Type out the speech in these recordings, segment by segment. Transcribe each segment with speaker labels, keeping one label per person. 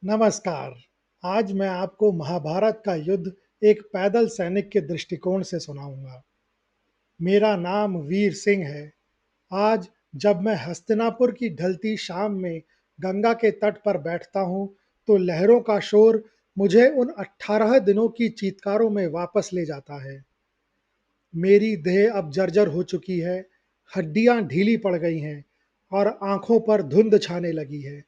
Speaker 1: नमस्कार। आज मैं आपको महाभारत का युद्ध एक पैदल सैनिक के दृष्टिकोण से सुनाऊंगा। मेरा नाम वीर सिंह है। आज जब मैं हस्तिनापुर की ढलती शाम में गंगा के तट पर बैठता हूँ, तो लहरों का शोर मुझे उन 18 दिनों की चीत्कारों में वापस ले जाता है। मेरी देह अब जर्जर हो चुकी है, हड्डियां ढीली पड़ गई हैं और आंखों पर धुंध छाने लगी है।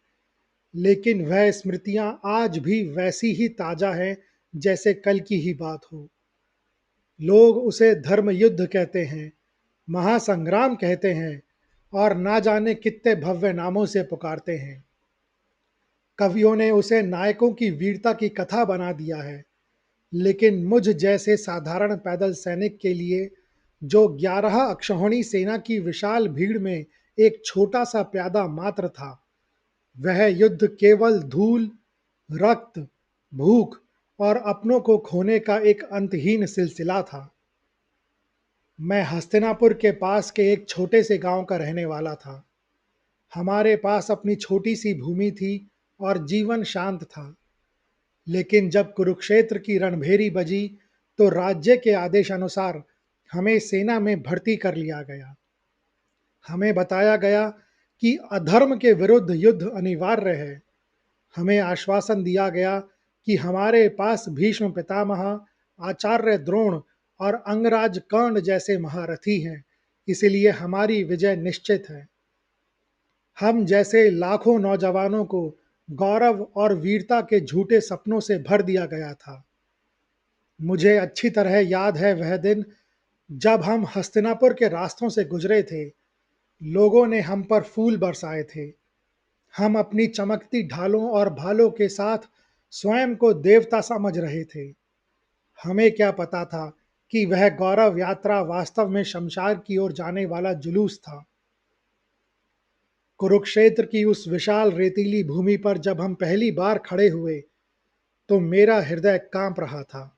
Speaker 1: लेकिन वह स्मृतियां आज भी वैसी ही ताजा हैं जैसे कल की ही बात हो। लोग उसे धर्म युद्ध कहते हैं, महासंग्राम कहते हैं और ना जाने कितने भव्य नामों से पुकारते हैं। कवियों ने उसे नायकों की वीरता की कथा बना दिया है, लेकिन मुझ जैसे साधारण पैदल सैनिक के लिए, जो 11 अक्षौहिणी सेना की विशाल भीड़ में एक छोटा सा प्यादा मात्र था, वह युद्ध केवल धूल, रक्त, भूख और अपनों को खोने का एक अंतहीन सिलसिला था। मैं हस्तिनापुर के पास के एक छोटे से गांव का रहने वाला था। हमारे पास अपनी छोटी सी भूमि थी और जीवन शांत था। लेकिन जब कुरुक्षेत्र की रणभेरी बजी, तो राज्य के आदेशानुसार हमें सेना में भर्ती कर लिया गया। हमें बताया गया कि अधर्म के विरुद्ध युद्ध अनिवार्य है। हमें आश्वासन दिया गया कि हमारे पास भीष्म पितामह, आचार्य द्रोण और अंगराज कर्ण जैसे महारथी हैं, इसलिए हमारी विजय निश्चित है। हम जैसे लाखों नौजवानों को गौरव और वीरता के झूठे सपनों से भर दिया गया था। मुझे अच्छी तरह याद है वह दिन जब हम हस्तिनापुर के रास्तों से गुजरे थे। लोगों ने हम पर फूल बरसाए थे। हम अपनी चमकती ढालों और भालों के साथ स्वयं को देवता समझ रहे थे। हमें क्या पता था कि वह गौरव यात्रा वास्तव में शमशार की ओर जाने वाला जुलूस था। कुरुक्षेत्र की उस विशाल रेतीली भूमि पर जब हम पहली बार खड़े हुए, तो मेरा हृदय कांप रहा था।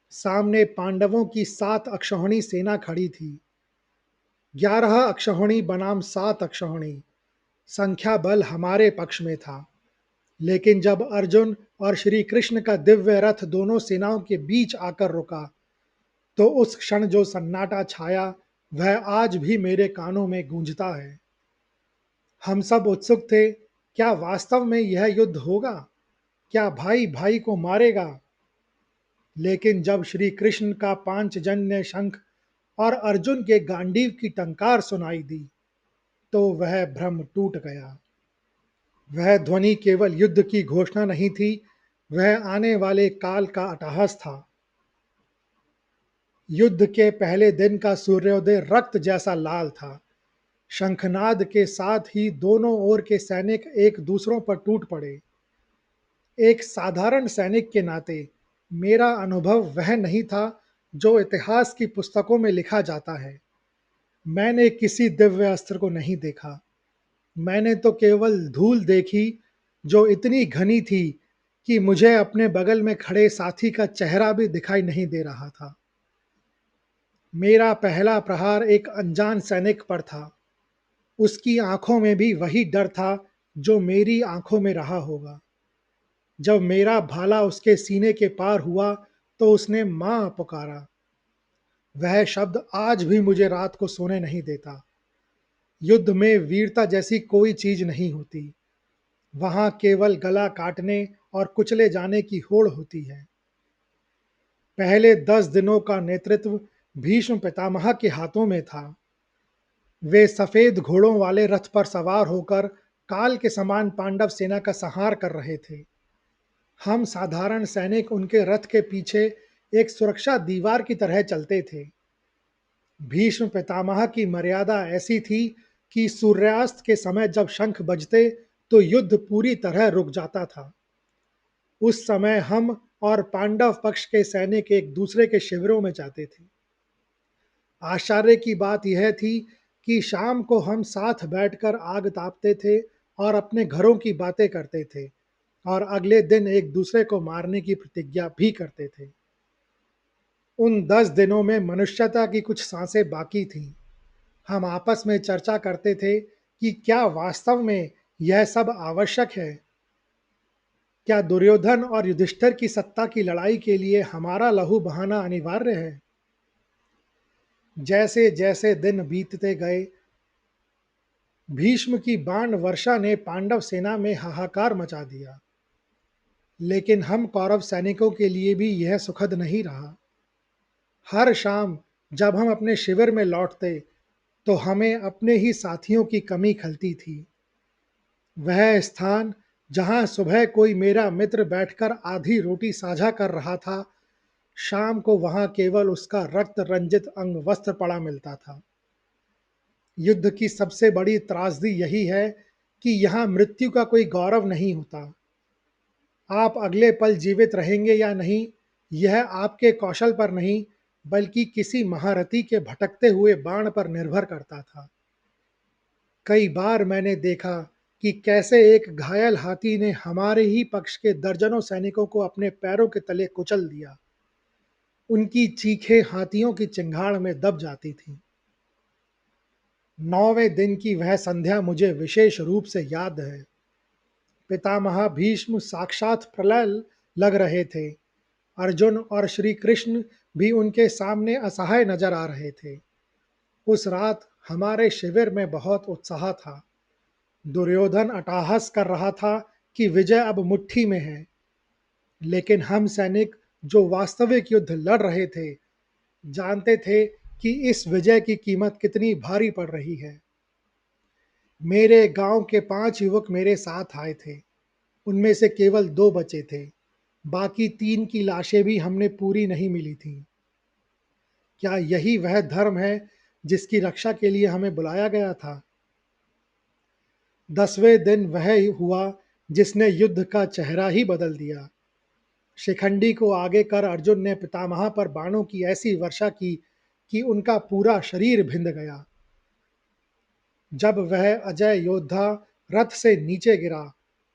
Speaker 1: सामने पांडवों की 7 अक्षौहिणी सेना खड़ी थी। 11 अक्षौहिणी बनाम 7 अक्षौहिणी, संख्या बल हमारे पक्ष में था। लेकिन जब अर्जुन और श्री कृष्ण का दिव्य रथ दोनों सेनाओं के बीच आकर रुका, तो उस क्षण जो सन्नाटा छाया, वह आज भी मेरे कानों में गूंजता है। हम सब उत्सुक थे, क्या वास्तव में यह युद्ध होगा? क्या भाई भाई को मारेगा? लेकिन जब श्री कृष्ण का पांचजन्य शंख और अर्जुन के गांडीव की टंकार सुनाई दी, तो वह भ्रम टूट गया। वह ध्वनि केवल युद्ध की घोषणा नहीं थी, वह आने वाले काल का अट्टहास था। युद्ध के पहले दिन का सूर्योदय रक्त जैसा लाल था। शंखनाद के साथ ही दोनों ओर के सैनिक एक दूसरों पर टूट पड़े। एक साधारण सैनिक के नाते मेरा अनुभव वह नहीं था जो इतिहास की पुस्तकों में लिखा जाता है। मैंने किसी दिव्य अस्त्र को नहीं देखा। मैंने तो केवल धूल देखी, जो इतनी घनी थी कि मुझे अपने बगल में खड़े साथी का चेहरा भी दिखाई नहीं दे रहा था। मेरा पहला प्रहार एक अनजान सैनिक पर था। उसकी आंखों में भी वही डर था जो मेरी आंखों में रहा होगा। जब मेरा भाला उसके सीने के पार हुआ, तो उसने मां पुकारा। वह शब्द आज भी मुझे रात को सोने नहीं देता। युद्ध में वीरता जैसी कोई चीज नहीं होती। वहां केवल गला काटने और कुचले जाने की होड़ होती है। पहले 10 दिनों का नेतृत्व भीष्म पितामह के हाथों में था। वे सफेद घोड़ों वाले रथ पर सवार होकर काल के समान पांडव सेना का संहार कर रहे थे। हम साधारण सैनिक उनके रथ के पीछे एक सुरक्षा दीवार की तरह चलते थे। भीष्म पितामह की मर्यादा ऐसी थी कि सूर्यास्त के समय जब शंख बजते, तो युद्ध पूरी तरह रुक जाता था। उस समय हम और पांडव पक्ष के सैनिक एक दूसरे के शिविरों में जाते थे। आश्चर्य की बात यह थी कि शाम को हम साथ बैठकर आग तापते थे और अपने घरों की बातें करते थे, और अगले दिन एक दूसरे को मारने की प्रतिज्ञा भी करते थे। उन 10 दिनों में मनुष्यता की कुछ सांसें बाकी थीं। हम आपस में चर्चा करते थे कि क्या वास्तव में यह सब आवश्यक है। क्या दुर्योधन और युधिष्ठिर की सत्ता की लड़ाई के लिए हमारा लहू बहाना अनिवार्य है? जैसे जैसे दिन बीतते गए, भीष्म की बाण वर्षा ने पांडव सेना में हाहाकार मचा दिया। लेकिन हम कौरव सैनिकों के लिए भी यह सुखद नहीं रहा। हर शाम जब हम अपने शिविर में लौटते तो हमें अपने ही साथियों की कमी खलती थी। वह स्थान जहां सुबह कोई मेरा मित्र बैठकर आधी रोटी साझा कर रहा था, शाम को वहां केवल उसका रक्त रंजित अंग वस्त्र पड़ा मिलता था। युद्ध की सबसे बड़ी त्रासदी यही है कि यहाँ मृत्यु का कोई गौरव नहीं होता। आप अगले पल जीवित रहेंगे या नहीं, यह आपके कौशल पर नहीं, बल्कि किसी महारथी के भटकते हुए बाण पर निर्भर करता था। कई बार मैंने देखा कि कैसे एक घायल हाथी ने हमारे ही पक्ष के दर्जनों सैनिकों को अपने पैरों के तले कुचल दिया। उनकी चीखें हाथियों की चिंगाड़ में दब जाती थीं। 9वें दिन की वह संध्या मुझे विशेष रूप से याद है। पितामह भीष्म साक्षात प्रलय लग रहे थे। अर्जुन और श्री कृष्ण भी उनके सामने असहाय नजर आ रहे थे। उस रात हमारे शिविर में बहुत उत्साह था। दुर्योधन अट्टहास कर रहा था कि विजय अब मुट्ठी में है, लेकिन हम सैनिक जो वास्तविक युद्ध लड़ रहे थे, जानते थे कि इस विजय की कीमत कितनी भारी पड़ रही है। मेरे गांव के 5 युवक मेरे साथ आए थे। उनमें से केवल 2 बचे थे। बाकी 3 की लाशें भी हमने पूरी नहीं मिली थीं। क्या यही वह धर्म है जिसकी रक्षा के लिए हमें बुलाया गया था? 10वें दिन वह हुआ जिसने युद्ध का चेहरा ही बदल दिया। शिखंडी को आगे कर अर्जुन ने पितामह पर बाणों की ऐसी वर्षा की कि उनका पूरा शरीर भिंद गया। जब वह अजय योद्धा रथ से नीचे गिरा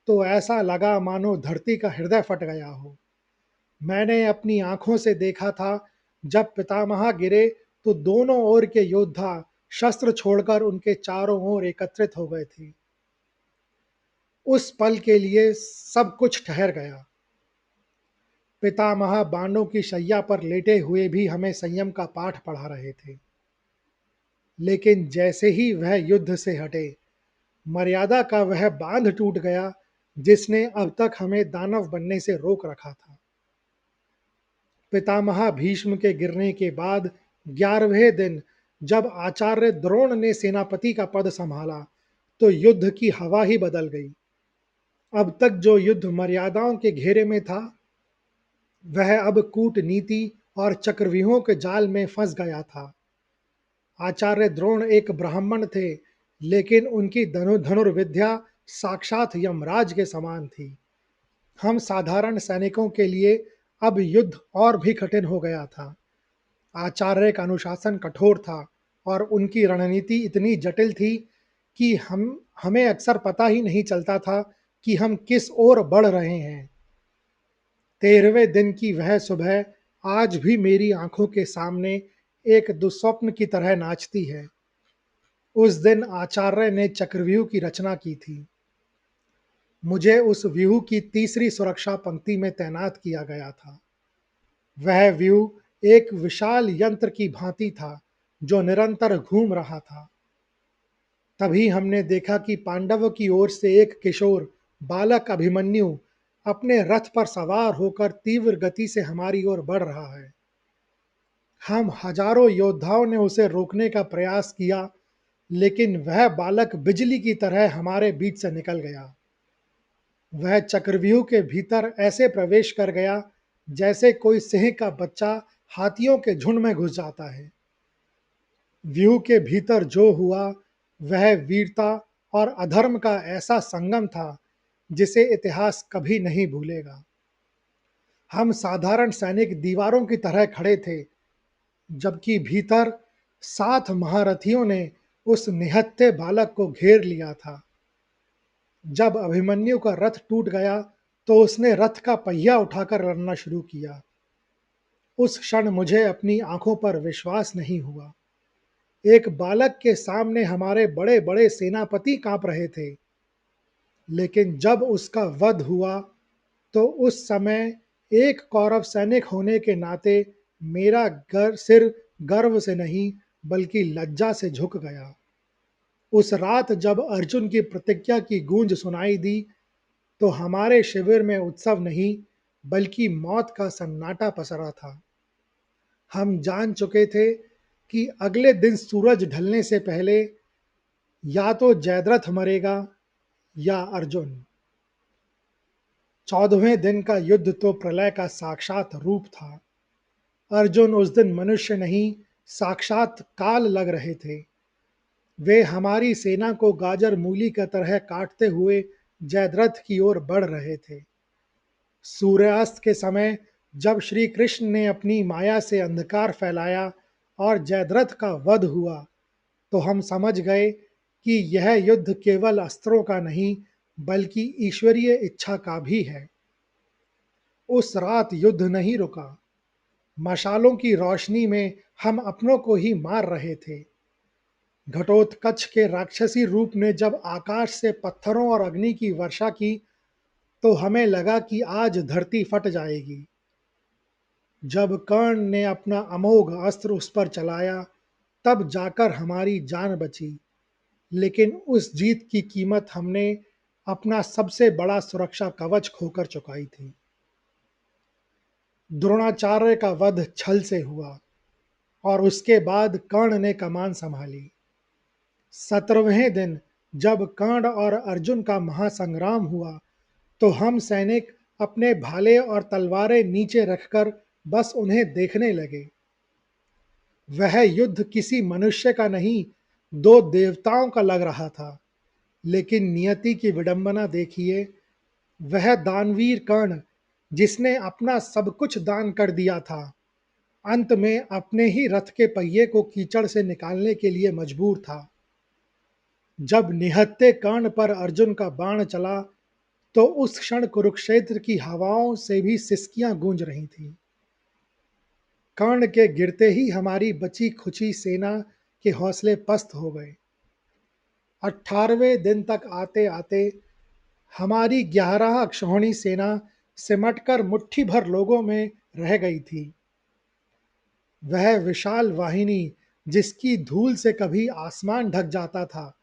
Speaker 1: तो ऐसा लगा मानो धरती का हृदय फट गया हो। मैंने अपनी आंखों से देखा था, जब पितामह गिरे तो दोनों ओर के योद्धा शस्त्र छोड़कर उनके चारों ओर एकत्रित हो गए थे। उस पल के लिए सब कुछ ठहर गया। पितामह बाणों की शैया पर लेटे हुए भी हमें संयम का पाठ पढ़ा रहे थे। लेकिन जैसे ही वह युद्ध से हटे, मर्यादा का वह बांध टूट गया जिसने अब तक हमें दानव बनने से रोक रखा था। पितामह भीष्म के गिरने के बाद 11वें दिन जब आचार्य द्रोण ने सेनापति का पद संभाला, तो युद्ध की हवा ही बदल गई। अब तक जो युद्ध मर्यादाओं के घेरे में था, वह अब कूटनीति और चक्रव्यूहों के जाल में फंस गया था। आचार्य द्रोण एक ब्राह्मण थे, लेकिन उनकी धनुर्विद्या साक्षात यमराज के समान थी। हम साधारण सैनिकों के लिए अब युद्ध और भी कठिन हो गया था। आचार्य का अनुशासन कठोर था और उनकी रणनीति इतनी जटिल थी कि हमें अक्सर पता ही नहीं चलता था कि हम किस ओर बढ़ रहे हैं। 13वें दिन की वह सुबह आज भी मेरी आंखों के सामने एक दुस्वप्न की तरह नाचती है। उस दिन आचार्य ने चक्रव्यूह की रचना की थी। मुझे उस व्यूह की तीसरी सुरक्षा पंक्ति में तैनात किया गया था। वह व्यूह एक विशाल यंत्र की भांति था जो निरंतर घूम रहा था। तभी हमने देखा कि पांडवों की ओर से एक किशोर बालक अभिमन्यु अपने रथ पर सवार होकर तीव्र गति से हमारी ओर बढ़ रहा है। हम हजारों योद्धाओं ने उसे रोकने का प्रयास किया, लेकिन वह बालक बिजली की तरह हमारे बीच से निकल गया। वह चक्रव्यूह के भीतर ऐसे प्रवेश कर गया जैसे कोई सिंह का बच्चा हाथियों के झुंड में घुस जाता है। व्यूह के भीतर जो हुआ वह वीरता और अधर्म का ऐसा संगम था जिसे इतिहास कभी नहीं भूलेगा। हम साधारण सैनिक दीवारों की तरह खड़े थे, जबकि भीतर 7 महारथियों ने उस निहत्थे बालक को घेर लिया था। जब अभिमन्यु का रथ टूट गया तो उसने रथ का पहिया उठाकर लड़ना शुरू किया। उस क्षण मुझे अपनी आंखों पर विश्वास नहीं हुआ। एक बालक के सामने हमारे बड़े बड़े सेनापति कांप रहे थे, लेकिन जब उसका वध हुआ तो उस समय एक कौरव सैनिक होने के नाते मेरा सिर गर्व से नहीं बल्कि लज्जा से झुक गया। उस रात जब अर्जुन की प्रतिज्ञा की गूंज सुनाई दी तो हमारे शिविर में उत्सव नहीं बल्कि मौत का सन्नाटा पसरा था। हम जान चुके थे कि अगले दिन सूरज ढलने से पहले या तो जयद्रथ मरेगा या अर्जुन। 14वें दिन का युद्ध तो प्रलय का साक्षात रूप था। अर्जुन उस दिन मनुष्य नहीं, साक्षात काल लग रहे थे। वे हमारी सेना को गाजर मूली की तरह काटते हुए जयद्रथ की ओर बढ़ रहे थे। सूर्यास्त के समय जब श्री कृष्ण ने अपनी माया से अंधकार फैलाया और जयद्रथ का वध हुआ तो हम समझ गए कि यह युद्ध केवल अस्त्रों का नहीं बल्कि ईश्वरीय इच्छा का भी है। उस रात युद्ध नहीं रुका। मशालों की रोशनी में हम अपनों को ही मार रहे थे। घटोत्कच के राक्षसी रूप ने जब आकाश से पत्थरों और अग्नि की वर्षा की तो हमें लगा कि आज धरती फट जाएगी। जब कर्ण ने अपना अमोघ अस्त्र उस पर चलाया तब जाकर हमारी जान बची, लेकिन उस जीत की कीमत हमने अपना सबसे बड़ा सुरक्षा कवच खोकर चुकाई थी। द्रोणाचार्य का वध छल से हुआ और उसके बाद कर्ण ने कमान संभाली। 17वें दिन जब कर्ण और अर्जुन का महासंग्राम हुआ तो हम सैनिक अपने भाले और तलवारें नीचे रखकर बस उन्हें देखने लगे। वह युद्ध किसी मनुष्य का नहीं, दो देवताओं का लग रहा था। लेकिन नियति की विडंबना देखिए, वह दानवीर कर्ण जिसने अपना सब कुछ दान कर दिया था, अंत में अपने ही रथ के पहिए को कीचड़ से निकालने के लिए मजबूर था। जब निहत्थे कर्ण पर अर्जुन का बाण चला तो उस क्षण कुरुक्षेत्र की हवाओं से भी सिसकियां गूंज रही थीं। कर्ण के गिरते ही हमारी बची खुची सेना के हौसले पस्त हो गए। 18वें दिन तक आते आते हमारी 11 अक्षौहिणी सेना सिमटकर मुट्ठी भर लोगों में रह गई थी। वह विशाल वाहिनी जिसकी धूल से कभी आसमान ढक जाता था,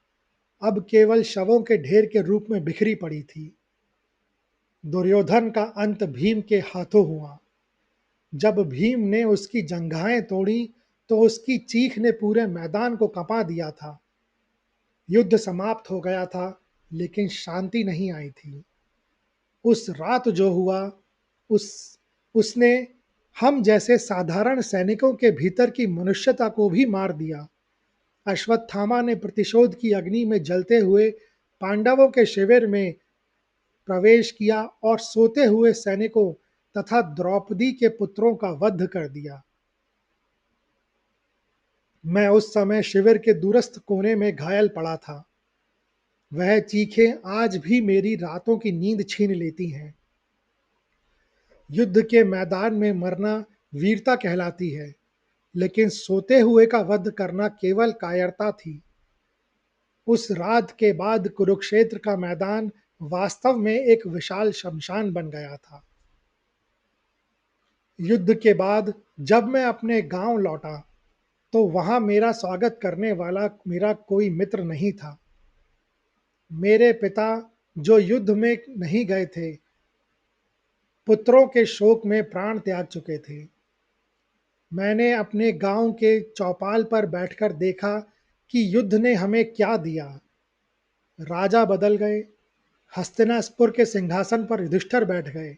Speaker 1: अब केवल शवों के ढेर के रूप में बिखरी पड़ी थी। दुर्योधन का अंत भीम के हाथों हुआ। जब भीम ने उसकी जंघाएं तोड़ी तो उसकी चीख ने पूरे मैदान को कंपा दिया था। युद्ध समाप्त हो गया था लेकिन शांति नहीं आई थी। उस रात जो हुआ उस उसने हम जैसे साधारण सैनिकों के भीतर की मनुष्यता को भी मार दिया। अश्वत्थामा ने प्रतिशोध की अग्नि में जलते हुए पांडवों के शिविर में प्रवेश किया और सोते हुए सैनिकों तथा द्रौपदी के पुत्रों का वध कर दिया। मैं उस समय शिविर के दूरस्थ कोने में घायल पड़ा था। वह चीखें आज भी मेरी रातों की नींद छीन लेती हैं। युद्ध के मैदान में मरना वीरता कहलाती है, लेकिन सोते हुए का वध करना केवल कायरता थी। उस रात के बाद कुरुक्षेत्र का मैदान वास्तव में एक विशाल शमशान बन गया था। युद्ध के बाद जब मैं अपने गांव लौटा तो वहां मेरा स्वागत करने वाला मेरा कोई मित्र नहीं था। मेरे पिता जो युद्ध में नहीं गए थे, पुत्रों के शोक में प्राण त्याग चुके थे। मैंने अपने गांव के चौपाल पर बैठकर देखा कि युद्ध ने हमें क्या दिया। राजा बदल गए, हस्तिनापुर के सिंहासन पर युधिष्ठिर बैठ गए,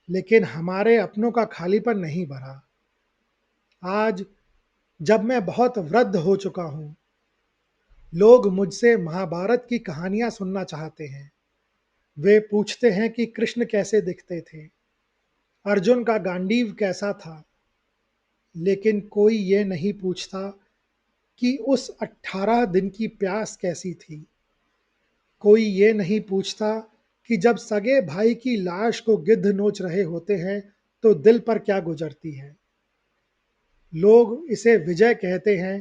Speaker 1: लेकिन हमारे अपनों का खालीपन नहीं भरा। आज जब मैं बहुत वृद्ध हो चुका हूँ, लोग मुझसे महाभारत की कहानियां सुनना चाहते हैं। वे पूछते हैं कि कृष्ण कैसे दिखते थे, अर्जुन का गांडीव कैसा था, लेकिन कोई ये नहीं पूछता कि उस 18 दिन की प्यास कैसी थी। कोई ये नहीं पूछता कि जब सगे भाई की लाश को गिद्ध नोच रहे होते हैं तो दिल पर क्या गुजरती है। लोग इसे विजय कहते हैं,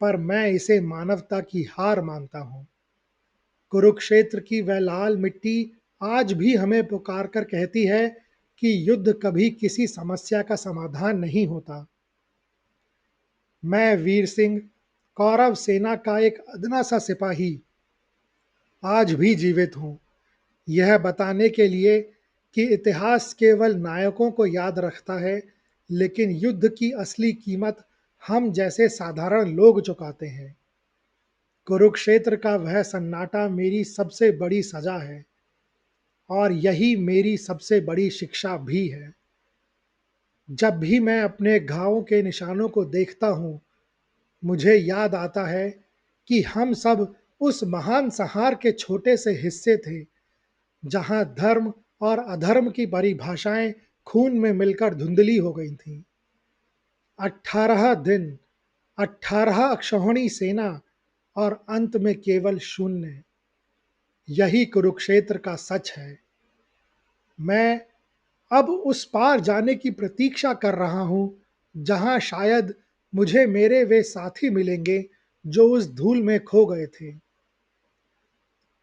Speaker 1: पर मैं इसे मानवता की हार मानता हूँ। कुरुक्षेत्र की वह लाल मिट्टी आज भी हमें पुकार कर कहती है कि युद्ध कभी किसी समस्या का समाधान नहीं होता। मैं वीर सिंह, कौरव सेना का एक अदना सा सिपाही, आज भी जीवित हूँ, यह बताने के लिए कि इतिहास केवल नायकों को याद रखता है, लेकिन युद्ध की असली कीमत हम जैसे साधारण लोग चुकाते हैं। कुरुक्षेत्र का वह सन्नाटा मेरी सबसे बड़ी सजा है और यही मेरी सबसे बड़ी शिक्षा भी है। जब भी मैं अपने घावों के निशानों को देखता हूँ, मुझे याद आता है कि हम सब उस महान संहार के छोटे से हिस्से थे, जहां धर्म और अधर्म की परिभाषाएं खून में मिलकर धुंधली हो गई थीं। 18 दिन, 18 अक्षौहिणी सेना और अंत में केवल शून्य। यही कुरुक्षेत्र का सच है। मैं अब उस पार जाने की प्रतीक्षा कर रहा हूं, जहां शायद मुझे मेरे वे साथी मिलेंगे जो उस धूल में खो गए थे।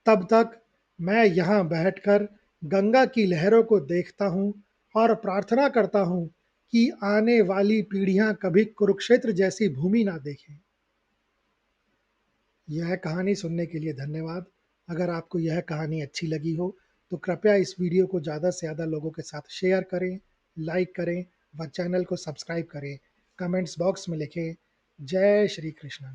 Speaker 1: तब तक मैं यहाँ बैठकर गंगा की लहरों को देखता हूँ और प्रार्थना करता हूँ कि आने वाली पीढ़ियाँ कभी कुरुक्षेत्र जैसी भूमि ना देखें। यह कहानी सुनने के लिए धन्यवाद। अगर आपको यह कहानी अच्छी लगी हो तो कृपया इस वीडियो को ज़्यादा से ज़्यादा लोगों के साथ शेयर करें, लाइक करें व चैनल को सब्सक्राइब करें। कमेंट्स बॉक्स में लिखें, जय श्री कृष्ण।